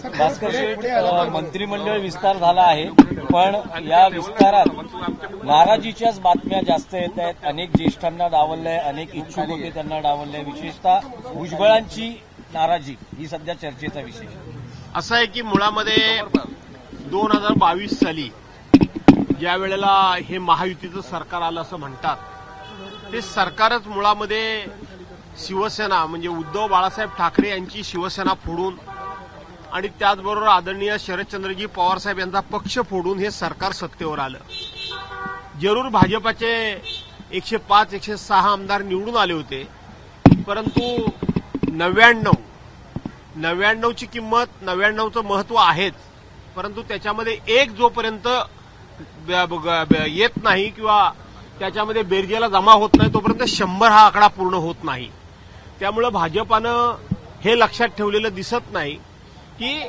भास्कर शेठ, मंत्रिमंडळ विस्तार झाला आहे, पण या विस्तारात नाराजीच्याच बातम्या जास्त येत आहेत. अनेक ज्येष्ठांना डावललंय, अनेक इच्छुक होते त्यांना डावललंय. विशेषतः भुजबळांची नाराजी ही सध्या चर्चेचा विषय. असं आहे की मुळामध्ये 2022 साली ज्या वेळेला हे महायुतीचं सरकार आलं असं म्हणतात, ते सरकारच मुळामध्ये शिवसेना म्हणजे उद्धव बाळासाहेब ठाकरे यांची शिवसेना फोडून आणि त्याचबरोबर आदरणीय शरदचंद्रजी पवारसाहेब यांचा पक्ष फोडून हे सरकार सत्तेवर आलं. जरूर भाजपाचे 105, 106 आमदार निवडून आले होते, परंतु 99ची किंमत, 99चं महत्व आहेच, परंतु त्याच्यामध्ये एक जोपर्यंत येत नाही किंवा त्याच्यामध्ये बेरजेला जमा होत नाही तोपर्यंत 100 हा आकडा पूर्ण होत नाही. त्यामुळे भाजपानं हे लक्षात ठेवलेलं दिसत नाही की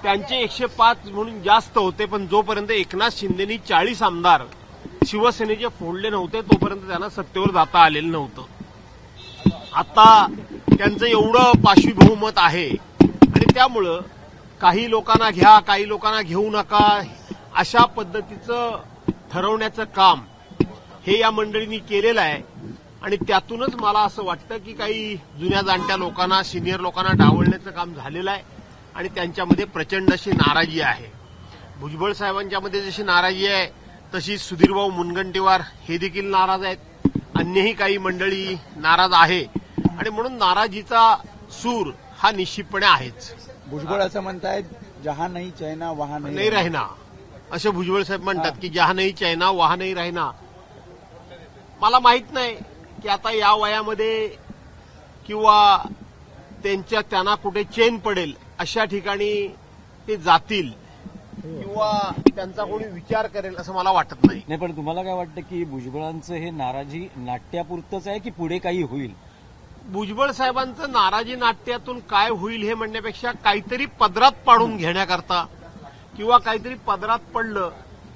त्यांचे 105 म्हणून जास्त होते, पण जोपर्यंत एकनाथ शिंदेनी 40 आमदार शिवसेनेचे फोडले नव्हते तोपर्यंत त्यांना सत्तेवर जाता आलेलं नव्हतं. आता त्यांचं एवढं पाशवी बहुमत आहे आणि त्यामुळं काही लोकांना घ्या, काही लोकांना घेऊ नका अशा पद्धतीचं ठरवण्याचं काम हे या मंडळींनी केलेलं आहे. आणि त्यातूनच मला असं वाटतं की काही जुन्या जाणत्या लोकांना, सिनियर लोकांना डावलण्याचं काम झालेलं आहे आणि त्यांच्यामध्ये प्रचंड अशी नाराजी आहे. भुजबळ साहेबांच्यामध्ये जशी नाराजी आहे तशी सुधीरभाऊ मुनगंटीवार हे देखील नाराज आहेत, अन्यही काही मंडळी नाराज आहे आणि म्हणून नाराजीचा सूर हा निश्चितपणे आहेच. भुजबळ असं म्हणतायत, जहां नाही चैना वहां नाही रहना, असे भुजबळ साहेब म्हणतात की जहां नाही चैना वहां नाही रहना. मला माहित नाही की आता या वयामध्ये किंवा त्यांना कुठे चैन पडेल अशा ठिकाणी ते जातील किंवा त्यांचा कोणी विचार करेल असं मला वाटत नाही. पण तुम्हाला काय वाटतं की भुजबळांचं हे नाराजी नाट्यापुरतंच आहे की पुढे काही होईल? भुजबळ साहेबांचं नाराजी नाट्यातून काय होईल हे म्हणण्यापेक्षा काहीतरी पदरात पाडून घेण्याकरता किंवा काहीतरी पदरात पडलं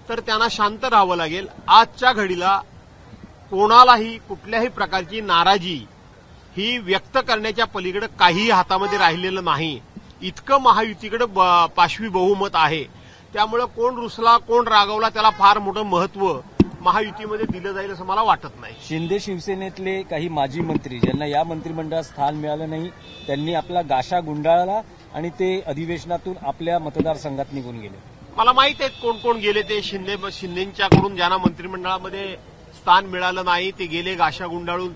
तर त्यांना शांत राहावं लागेल. आजच्या घडीला कोणालाही कुठल्याही प्रकारची नाराजी ही व्यक्त करण्याच्या पलीकडे काहीही हातामध्ये राहिलेलं नाही. इतकं महायुतीकडे पाशवी बहुमत आहे, त्यामुळे कोण रुसला, कोण रागवला त्याला फार मोठं महत्व महायुतीमध्ये दिलं जाईल असं मला वाटत नाही. शिंदे शिवसेनेतले काही माजी मंत्री ज्यांना या मंत्रिमंडळात स्थान मिळालं नाही, त्यांनी आपला गाशा गुंडाळला आणि ते अधिवेशनातून आपल्या मतदारसंघात निघून गेले. मला माहित आहे कोण कोण गेले ते. शिंदेंच्याकडून ज्यांना मंत्रिमंडळामध्ये स्थान मिळालं नाही ते गेले गाशा गुंडाळून.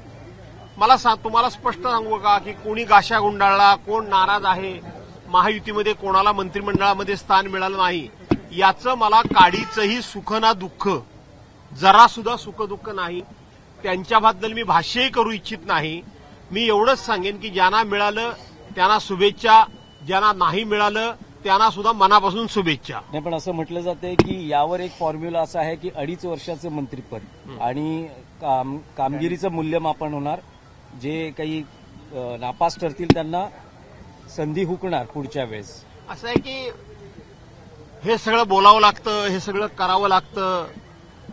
मला तुम्हाला स्पष्ट सांगू का की कोणी गाशा गुंडाळला, कोण नाराज आहे, महायुतीमध्ये कोणाला मंत्रिमंडळामध्ये स्थान मिळालं नाही याचं मला काडीचंही सुख ना दुःख, जरा सुद्धा सुख-दुःख नाही. त्यांच्याबद्दल मी भाष्यही करू इच्छित नाही. मी एवढंच सांगेन की ज्यांना मिळालं त्यांना शुभेच्छा, ज्यांना नाही मिळालं त्यांना सुद्धा मनापासून शुभेच्छा. नाही, पण असं म्हटलं जातंय की यावर एक फॉर्म्युला असा आहे की 2.5 वर्षाचं मंत्रिपद आणि कामगिरीचं मूल्यमापन होणार. जे काही नापास ठरतील त्यांना संधी हुकणार पुढच्या वेळेस. असं आहे की हे सगळं बोलावं लागतं, हे सगळं करावं लागतं.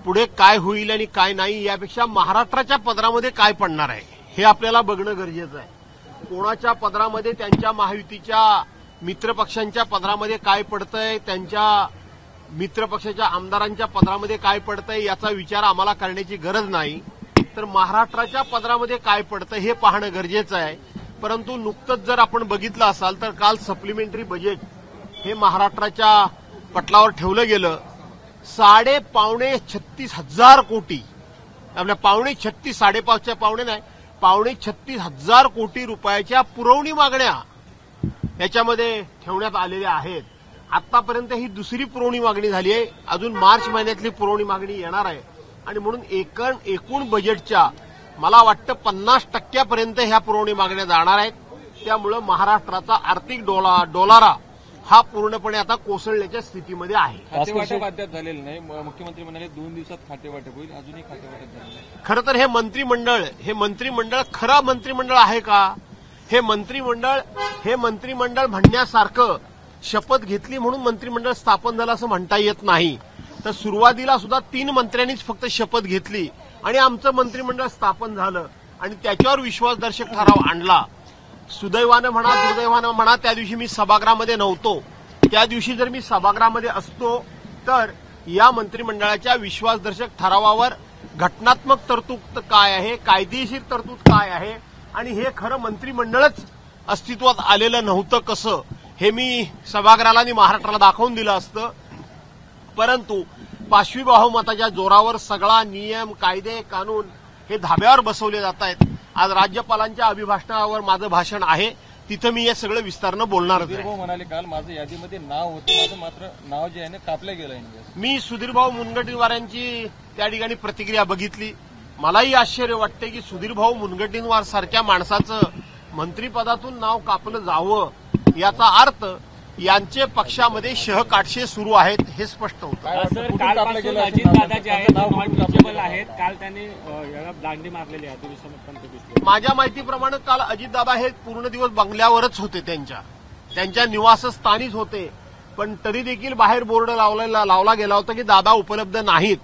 पुढे काय होईल आणि काय नाही यापेक्षा महाराष्ट्राच्या पदरामध्ये काय पडणार आहे हे आपल्याला बघणं गरजेचं आहे. कोणाच्या पदरामध्ये, त्यांच्या महायुतीच्या मित्रपक्षांच्या पदरामध्ये काय पडतंय, त्यांच्या मित्रपक्षाच्या आमदारांच्या पदरामध्ये काय पडतंय याचा विचार आम्हाला करण्याची गरज नाही. तर महाराष्ट्राच्या पदरामध्ये काय पडतं हे पाहणं गरजेचं आहे. परंतु नुकतंच जर आपण बघितलं असाल तर काल सप्लिमेंटरी बजेट हे महाराष्ट्राच्या पटलावर ठेवलं गेलं. 36,000 कोटी, आपल्या 36,000 कोटी रुपयाच्या पुरवणी मागण्या याच्यामध्ये ठेवण्यात आलेल्या आहेत. आतापर्यंत ही दुसरी पुरवणी मागणी झाली आहे, अजून मार्च महिन्यातली पुरवणी मागणी येणार आहे आणि म्हणून एकूण बजेटच्या मला वाटतं 50% ह्या पुरवणी मागण्या जाणार आहेत. त्यामुळे महाराष्ट्राचा आर्थिक डोलारा हा पूर्णपणे आता कोसळण्याच्या स्थितीमध्ये आहे. खातेवाटप अद्याप झालेलं नाही. मुख्यमंत्री म्हणाले 2 दिवसात खातेवाटप होईल, अजूनही खातेवाटप झालं नाही. खरं तर हे मंत्रिमंडळ खरं मंत्रिमंडळ आहे का? हे मंत्रिमंडळ म्हणण्यासारखं शपथ घेतली म्हणून मंत्रिमंडळ स्थापन झालं असं म्हणता येत नाही. तर सुरुवातीला सुद्धा 3 मंत्र्यांनीच फक्त शपथ घेतली आणि आमचं मंत्रिमंडळ स्थापन झालं आणि त्याच्यावर विश्वासदर्शक ठराव आणला. सुदैवानं म्हणा दुर्दैवानं म्हणा त्या दिवशी मी सभागृहामध्ये नव्हतो, त्या दिवशी जर मी सभागृहामध्ये असतो तर या मंत्रिमंडळाच्या विश्वासदर्शक ठरावावर घटनात्मक तरतूद काय आहे, कायदेशीर तरतूद काय आहे आणि हे खरं मंत्रिमंडळच अस्तित्वात आलेलं नव्हतं कसं, हे मी सभागृहाला आणि महाराष्ट्राला दाखवून दिलं असतं. परंतु पाशवी बहुमताच्या जोरावर सगळा नियम, कायदे, कानून हे धाब्यावर बसवले जात आहेत. आज राज्यपालांच्या अभिभाषणावर माझं भाषण आहे, तिथं मी हे सगळं विस्तारानं बोलणार सुधीर भाऊ म्हणाले काल माझं यादीमध्ये नाव होतं, माझं मात्र नाव जे आहे ना कापलं गेलं आहे. मी सुधीरभाऊ मुनगंटीवार यांची त्या ठिकाणी प्रतिक्रिया बघितली. मलाही आश्चर्य वाटते की सुधीरभाऊ मुनगंटीवार सारख्या माणसाचं मंत्रिपदातून नाव कापलं जावं, याचा अर्थ यांचे पक्षामध्ये शहकाटशे सुरू आहेत हे स्पष्ट होतं. सर, कालपासून अजितदादा जे आहेत नॉन आहेत, काल त्यांनी दांडी मारलेली आहे अधिवेशनात दिसले. माझ्या माहितीप्रमाणे काल अजितदादा हे पूर्ण दिवस बंगल्यावरच होते, त्यांच्या निवासस्थानीच होते. पण तरी देखील बाहेर बोर्ड लावला गेला होता की दादा उपलब्ध नाहीत.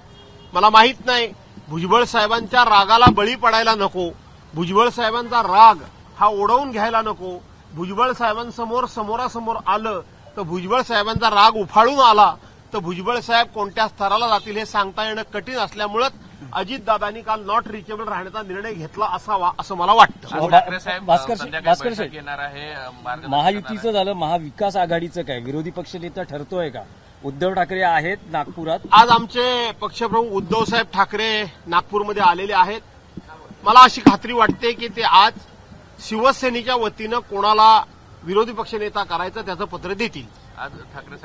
मला माहित नाही, भुजबळ साहेबांच्या रागाला बळी पडायला नको, भुजबळ साहेबांचा राग हा ओढवून घ्यायला नको. भुजबळ साहेबांसमोर समोरासमोर आलं तर भुजबळ साहेबांचा राग उफाळून आला तर भुजबळ साहेब कोणत्या स्तराला जातील हे सांगता येणं कठीण असल्यामुळेच अजितदादांनी काल नॉट रिचेबल राहण्याचा निर्णय घेतला असावा असं मला वाटतं. भास्कर साहेब, महायुतीचं झालं, महाविकास आघाडीचं काय? विरोधी पक्षनेता ठरतोय का? उद्धव ठाकरे आहेत नागपुरात. आज आमचे पक्षप्रमुख उद्धवसाहेब ठाकरे नागपूरमध्ये आलेले आहेत. मला अशी खात्री वाटते की ते आज शिवसेनेच्या वतीनं कोणाला विरोधी पक्षनेता करायचं त्याचं पत्र देतील.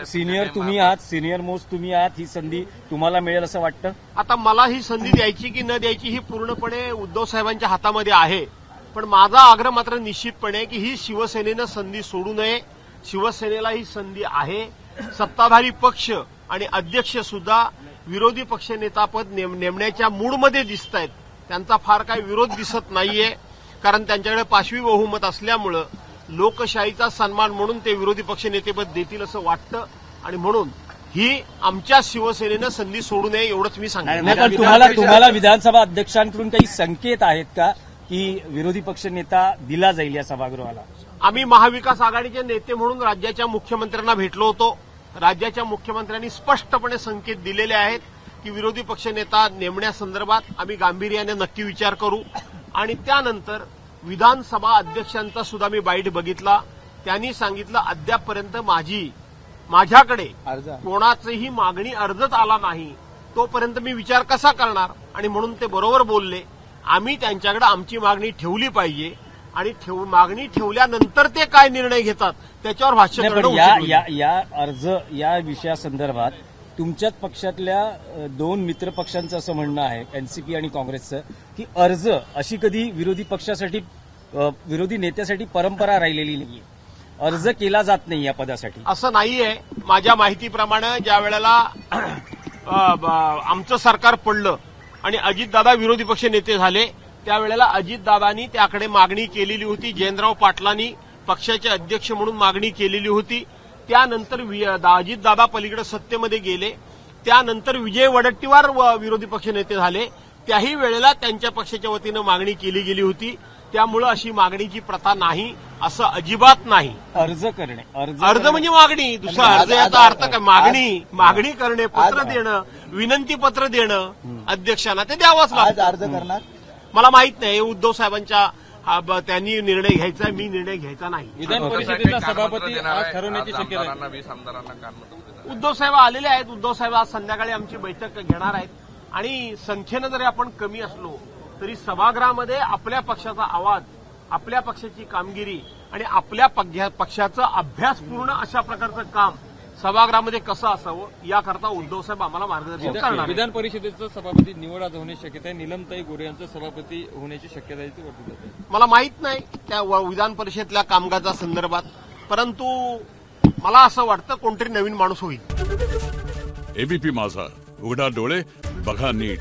सिनियर तुम्ही आहात, सिनियर मोस्ट तुम्ही आहात, ही संधी तुम्हाला मिळेल असं वाटतं? आता मला ही संधी द्यायची की न द्यायची ही पूर्णपणे उद्धव साहेबांच्या हातामध्ये आहे. पण माझा आग्रह मात्र निश्चितपणे की ही शिवसेनेनं संधी सोडू नये. शिवसेनेला ही संधी आहे. सत्ताधारी पक्ष आणि अध्यक्ष सुद्धा विरोधी पक्षनेतापद नेमण्याच्या मूडमध्ये दिसत आहेत. त्यांचा फार काही विरोध दिसत नाहीये, कारण त्यांच्याकडे पाशवी बहुमत असल्यामुळं लोकशाहीचा सन्मान म्हणून ते विरोधी पक्षनेतेपद देतील असं वाटतं. आणि म्हणून ही आमच्या शिवसेनेनं संधी सोडू नये एवढंच मी सांगतो. तुम्हाला विधानसभा अध्यक्षांकडून काही संकेत आहेत का की विरोधी पक्षनेता दिला जाईल या सभागृहाला? आम्ही महाविकास आघाडीचे नेते म्हणून राज्याच्या मुख्यमंत्र्यांना भेटलो होतो. राज्याच्या मुख्यमंत्र्यांनी स्पष्टपणे संकेत दिलेले आहेत की विरोधी पक्षनेता नेमण्यासंदर्भात आम्ही गांभीर्याने नक्की विचार करू. आणि त्यानंतर विधानसभा अध्यक्षांचा सुद्धा मी बाईट बघितला. त्यांनी सांगितलं अद्यापपर्यंत माझ्याकडे कोणाचीही मागणी अर्जच आला नाही, तोपर्यंत मी विचार कसा करणार. आणि म्हणून ते बरोबर बोलले. आम्ही त्यांच्याकडे आमची मागणी ठेवली पाहिजे आणि मागणी ठेवल्यानंतर ते काय निर्णय घेतात त्याच्यावर भाष्य करणं. या विषयासंदर्भात तुमच्याच पक्षातल्या दोन मित्र पक्षांचं असं म्हणणं आहे, एनसीपी आणि काँग्रेसचं, की अर्ज अशी कधी विरोधी नेत्यासाठी परंपरा राहिलेली नाहीये, अर्ज केला जात नाही या पदासाठी. असं नाहीये. माझ्या माहितीप्रमाणे ज्या वेळेला आमचं सरकार पडलं आणि अजितदादा विरोधी पक्ष नेते झाले त्यावेळेला अजितदादांनी त्याकडे मागणी केलेली होती. जयंतराव पाटलांनी पक्षाचे अध्यक्ष म्हणून मागणी केलेली होती. त्यानंतर अजितदादा पलीकडे सत्तेमध्ये गेले. त्यानंतर विजय वडेट्टीवार विरोधी पक्षनेते झाले. त्याही वेळेला त्यांच्या पक्षाच्या वतीनं मागणी केली गेली होती. त्यामुळे अशी मागणीची प्रथा नाही असं अजिबात नाही. अर्ज करणे, अर्ज म्हणजे मागणी, दुसरा अर्ज याचा अर्थ काय? मागणी करणे, पत्र देणं, विनंती पत्र देणं अध्यक्षांना, ते द्यावंच लागतं. अर्ज करणार मला माहित नाही. उद्धव साहेबांच्या त्यांनी निर्णय घ्यायचा, मी निर्णय घ्यायचा नाही. विधान परिषदेचा सभापती ठरवण्याची शक्यता आहे. उद्धव साहेब आलेले आहेत. उद्धव साहेब आज संध्याकाळी आमची बैठक घेणार आहेत. आणि संख्येनं जरी आपण कमी असलो तरी सभागृहामध्ये आपल्या पक्षाचा आवाज, आपल्या पक्षाची कामगिरी आणि आपल्या पक्षाचं अभ्यासपूर्ण अशा प्रकारचं काम सभागृहामध्ये कसं असावं याकरता उद्धव साहेब आम्हाला मार्गदर्शन करणार. विधान परिषदेचं सभापती निवड आज होण्याची शक्यता आहे. नीलमताई गोरे यांचं सभापती होण्याची शक्यता आहे मला माहित नाही त्या विधान परिषदेतल्या कामकाजा संदर्भात, परंतु मला असं वाटतं कोणतरी नवीन माणूस होईल. एबीपी माझा, उघडा डोळे बघा नीट.